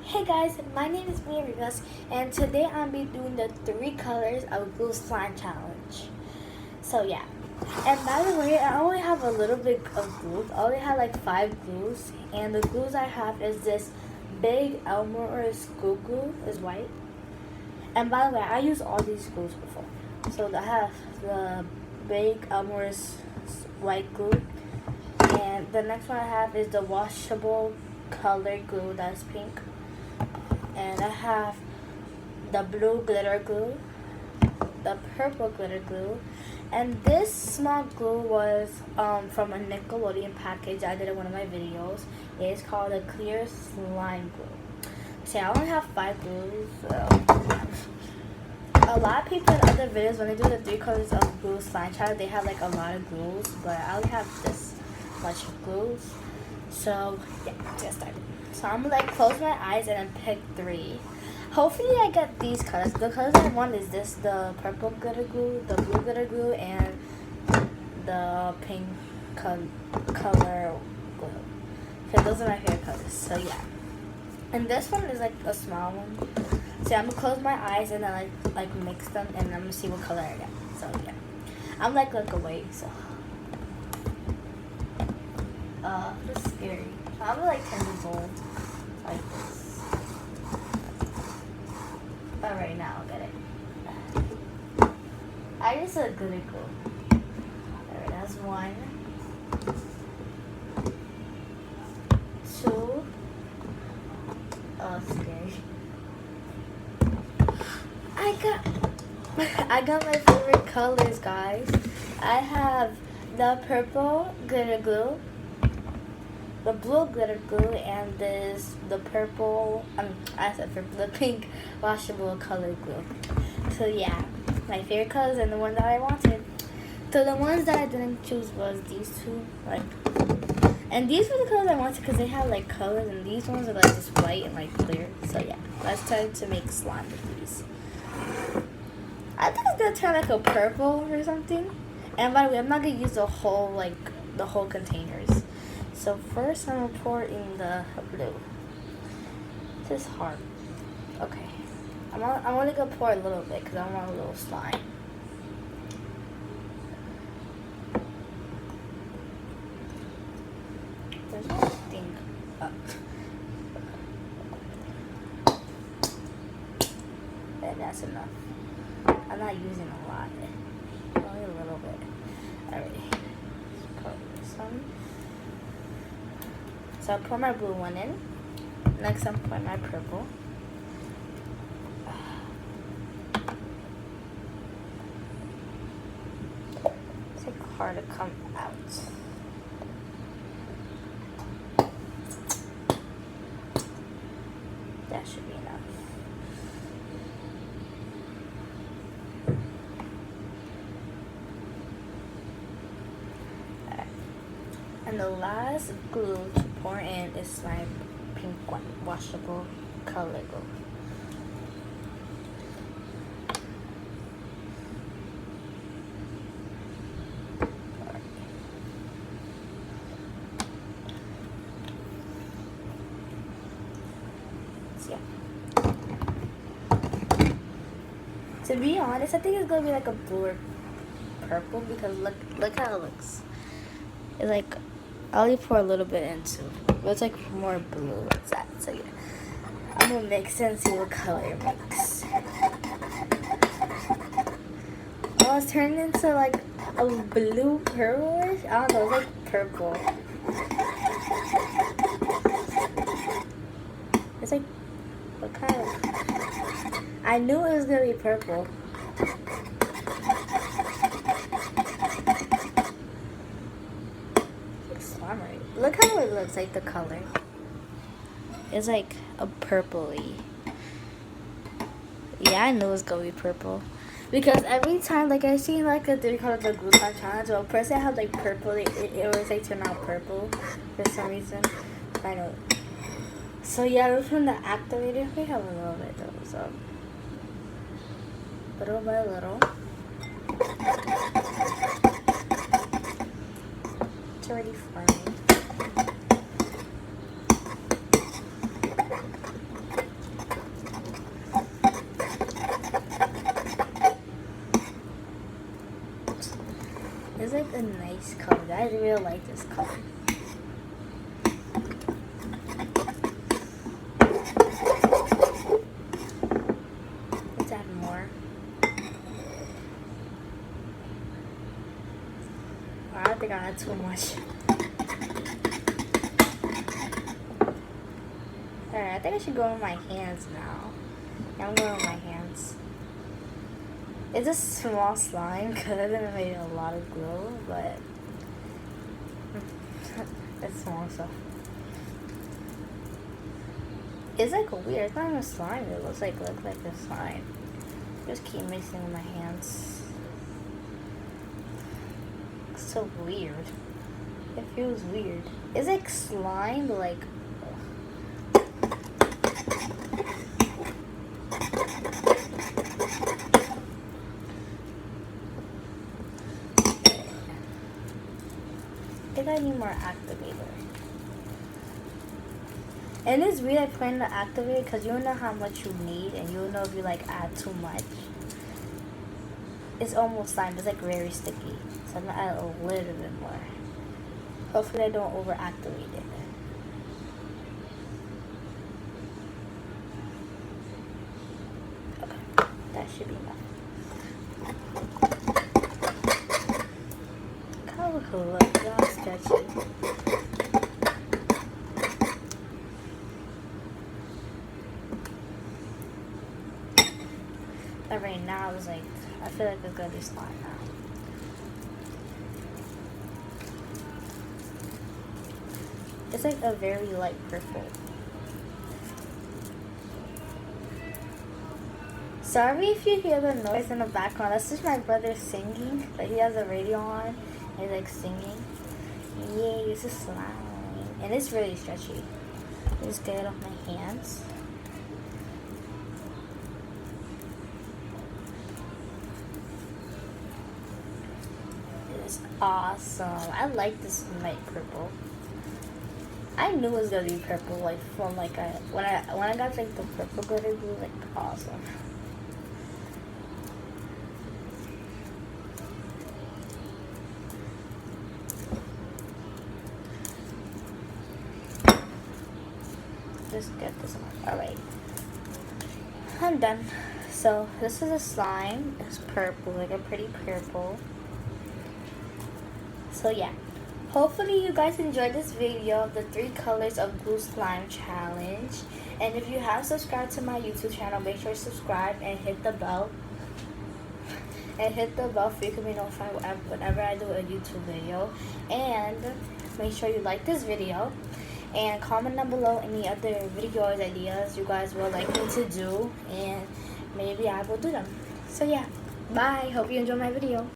Hey guys, my name is Mia Rivas, and today I'll be doing the 3 colors of glue slime challenge. So yeah, and by the way, I only have a little bit of glue. I only have like 5 glues, and the glues I have is this big Elmer's school glue, is white. And by the way, I use all these glues before. So I have the big Elmer's white glue, and the next one I have is the washable colored glue that's pink. And I have the blue glitter glue, the purple glitter glue, and this small glue was from a Nickelodeon package I did in one of my videos. It's called a clear slime glue. See, I only have 5 glues. A lot of people in other videos, when they do the 3 colors of glue slime challenge, they have like a lot of glues, but I only have this much of glues. So yeah, just start. So I'm gonna like close my eyes and then pick 3. Hopefully I get these colors. The colors I want is this, the purple glitter glue, the blue glitter glue, and the pink color glue. Okay, those are my favorite colors. So yeah. And this one is like a small one. So I'm gonna close my eyes and then like mix them, and I'm gonna see what color I get. So yeah. I'm like away, so this is scary. I'm like 10 years old. Like this. Alright, now I'll get it. I just said glitter glue. Alright, that's 1, 2. Oh, scary. I got my favorite colors, guys. I have the purple glitter glue, the blue glitter glue, and the purple, the pink washable color glue. So yeah, my favorite colors and the one that I wanted. So the ones that I didn't choose was these 2, and these were the colors I wanted because they have like colors, and these ones are like just white and like clear. So yeah, let's try to make slime with these. I think it's gonna turn like a purple or something. And by the way, I'm not gonna use the whole containers. So first I'm gonna pour in the blue. This is hard. Okay. I'm only gonna pour a little bit because I want a little slime. There's one thing up. And that's enough. I'm not using a lot. Only a little bit. Alright. Let's pour this one. So I'll pour my blue one in. Next I'm pouring my purple. It's like hard to come out. That should be enough. Alright. And the last glue to pour in is my pink one, washable color glue. So, yeah. To be honest, I think it's gonna be like a blue or purple because look how it looks. It's like I only pour a little bit into, but it's like more blue. It's that. So yeah, I'm gonna mix it and see what color it makes. Oh, it's turned into like a blue purplish. I don't know. It's like purple. It's like what kind of? I knew it was gonna be purple. Look how it looks like, the color. It's like a purpley. Yeah, I knew it was gonna be purple. Because every time, like, I see like a 3 colors of glue slime challenge, or a person had like purple, it always like turn out purple for some reason. I know. So yeah, from the activator, we have a little bit though, so little by little. It's already forming. I really like this color. Let's add more. I think I had too much. Alright, I think I should go with my hands now. Yeah, I'm going with my hands. It's a small slime because I didn't make a lot of glue, but it's small stuff. It's like weird. It's not even slime. It looks like a slime. Just keep mixing with my hands. It's so weird. It feels weird. It's like slime, but like. I think I need more activator. And it's weird I plan to activate because you don't know how much you need and you don't know if you like add too much. It's almost slime, it's like very sticky. So I'm gonna add a little bit more. Hopefully I don't over activate it. Okay, that should be enough. Color, y'all sketchy. But right now it's like, I feel like it's gonna be slime now. It's like a very light purple. Sorry if you hear the noise in the background. That's just my brother singing. Like he has a radio on. And he's like singing. Yay, it's a slime. And it's really stretchy. Just get it off my hands. It's awesome. I like this light purple. I knew it was gonna be purple, like from like when I got like the purple glitter glue, like awesome. Just get this one. Alright. I'm done. So this is a slime. It's purple, like a pretty purple. So yeah. Hopefully you guys enjoyed this video of the 3 colors of glue slime challenge. And if you have subscribed to my YouTube channel, make sure to subscribe and hit the bell. And hit the bell so you can be notified whenever I do a YouTube video. And make sure you like this video. And comment down below any other video ideas you guys would like me to do. And maybe I will do them. So yeah. Bye. Hope you enjoyed my video.